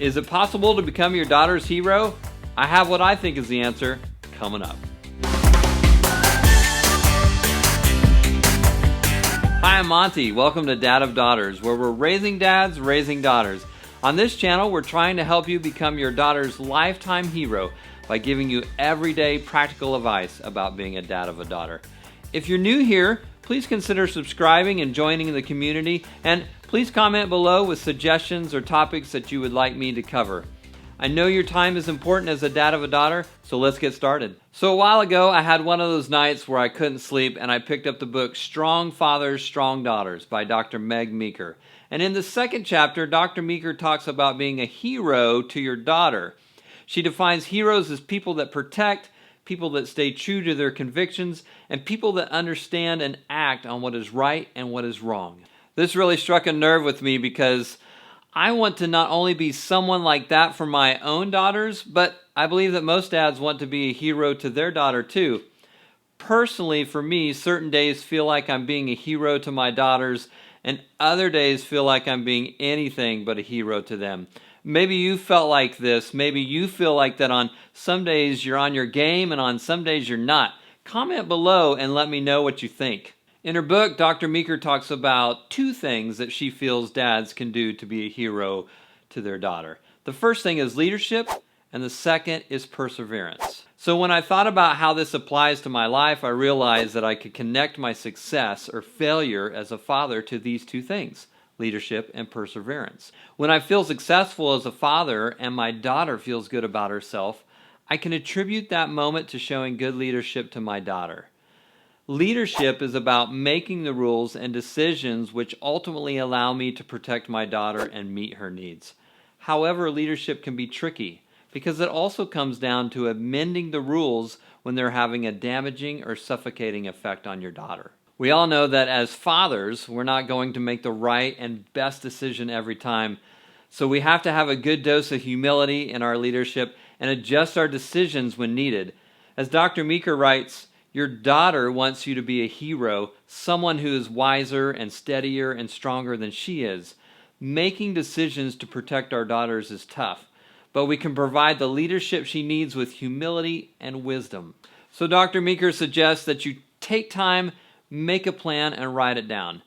Is it possible to become your daughter's hero? I have what I think is the answer coming up. Hi, I'm Monty. Welcome to Dad of Daughters, where we're raising dads, raising daughters. On this channel, we're trying to help you become your daughter's lifetime hero by giving you everyday practical advice about being a dad of a daughter. If you're new here, please consider subscribing and joining the community, and please comment below with suggestions or topics that you would like me to cover. I know your time is important as a dad of a daughter, so let's get started. So a while ago, I had one of those nights where I couldn't sleep, and I picked up the book Strong Fathers, Strong Daughters by Dr. Meeker. And in the second chapter, Dr. Meeker talks about being a hero to your daughter. She defines heroes as people that protect, people that stay true to their convictions, and people that understand and act on what is right and what is wrong. This really struck a nerve with me because I want to not only be someone like that for my own daughters, but I believe that most dads want to be a hero to their daughter too. Personally, for me, certain days feel like I'm being a hero to my daughters, and other days feel like I'm being anything but a hero to them. Maybe you felt like this. Maybe you feel like that on some days you're on your game and on some days you're not. Comment below and let me know what you think. In her book, Dr. Meeker talks about two things that she feels dads can do to be a hero to their daughter. The first thing is leadership, and the second is perseverance. So when I thought about how this applies to my life, I realized that I could connect my success or failure as a father to these two things: leadership and perseverance. When I feel successful as a father and my daughter feels good about herself, I can attribute that moment to showing good leadership to my daughter. Leadership is about making the rules and decisions which ultimately allow me to protect my daughter and meet her needs. However, leadership can be tricky because it also comes down to amending the rules when they're having a damaging or suffocating effect on your daughter. We all know that as fathers, we're not going to make the right and best decision every time, so we have to have a good dose of humility in our leadership and adjust our decisions when needed. As Dr. Meeker writes, your daughter wants you to be a hero, someone who is wiser and steadier and stronger than she is. Making decisions to protect our daughters is tough, but we can provide the leadership she needs with humility and wisdom. So Dr. Meeker suggests that you take time, make a plan, and write it down.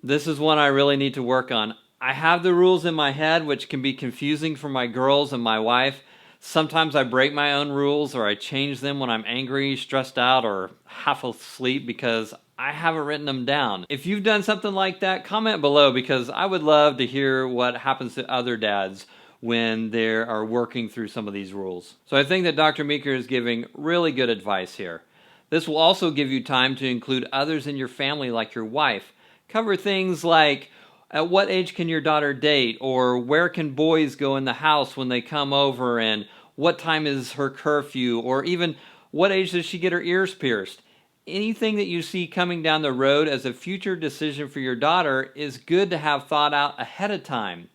This is one I really need to work on. I have the rules in my head, which can be confusing for my girls and my wife. Sometimes I break my own rules, or I change them when I'm angry, stressed out, or half asleep because I haven't written them down. If you've done something like that, comment below because I would love to hear what happens to other dads when they are working through some of these rules. So I think that Dr. Meeker is giving really good advice here. This will also give you time to include others in your family like your wife. Cover things like, at what age can your daughter date? Or where can boys go in the house when they come over? And what time is her curfew? Or even what age does she get her ears pierced? Anything that you see coming down the road as a future decision for your daughter is good to have thought out ahead of time.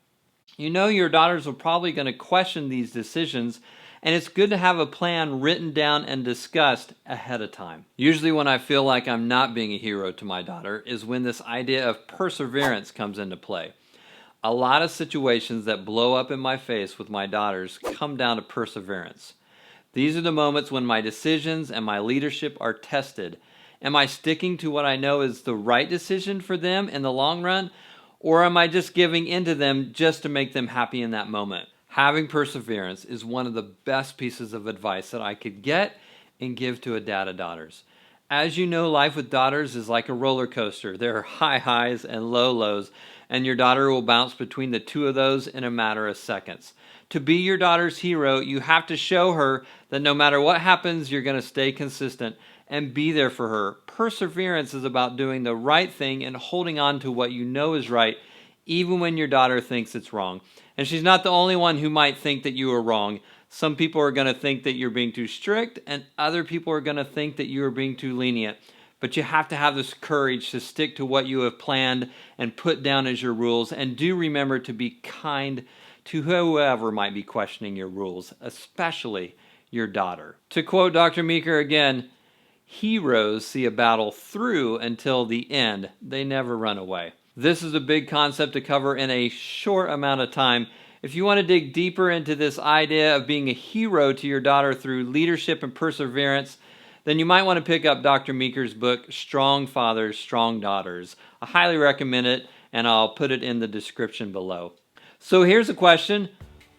You know your daughters are probably going to question these decisions, and it's good to have a plan written down and discussed ahead of time. Usually when I feel like I'm not being a hero to my daughter is when this idea of perseverance comes into play. A lot of situations that blow up in my face with my daughters come down to perseverance. These are the moments when my decisions and my leadership are tested. Am I sticking to what I know is the right decision for them in the long run, or am I just giving in to them just to make them happy in that moment? Having perseverance is one of the best pieces of advice that I could get and give to a dad of daughters. As you know, life with daughters is like a roller coaster. There are high highs and low lows, and your daughter will bounce between the two of those in a matter of seconds. To be your daughter's hero, you have to show her that no matter what happens, you're going to stay consistent and be there for her. Perseverance is about doing the right thing and holding on to what you know is right, even when your daughter thinks it's wrong. And she's not the only one who might think that you are wrong. Some people are going to think that you're being too strict, and other people are going to think that you are being too lenient. But you have to have this courage to stick to what you have planned and put down as your rules. And do remember to be kind to whoever might be questioning your rules, especially your daughter. To quote Dr. Meeker again, heroes see a battle through until the end. They never run away. This is a big concept to cover in a short amount of time. If you want to dig deeper into this idea of being a hero to your daughter through leadership and perseverance, then you might want to pick up Dr. Meeker's book, Strong Fathers, Strong Daughters. I highly recommend it, and I'll put it in the description below. So here's a question.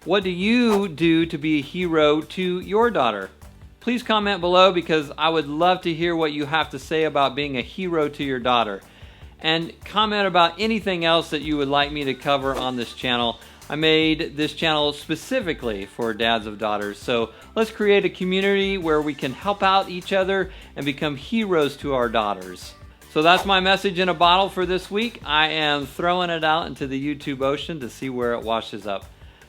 What do you do to be a hero to your daughter? Please comment below because I would love to hear what you have to say about being a hero to your daughter. And comment about anything else that you would like me to cover on this channel. I made this channel specifically for dads of daughters. So let's create a community where we can help out each other and become heroes to our daughters. So that's my message in a bottle for this week. I am throwing it out into the YouTube ocean to see where it washes up.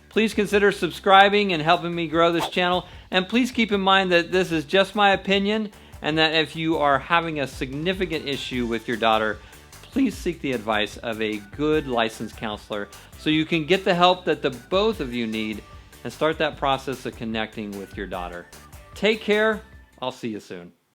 Please consider subscribing and helping me grow this channel. And please keep in mind that this is just my opinion, and that if you are having a significant issue with your daughter, please seek the advice of a good licensed counselor so you can get the help that the both of you need and start that process of connecting with your daughter. Take care. I'll see you soon.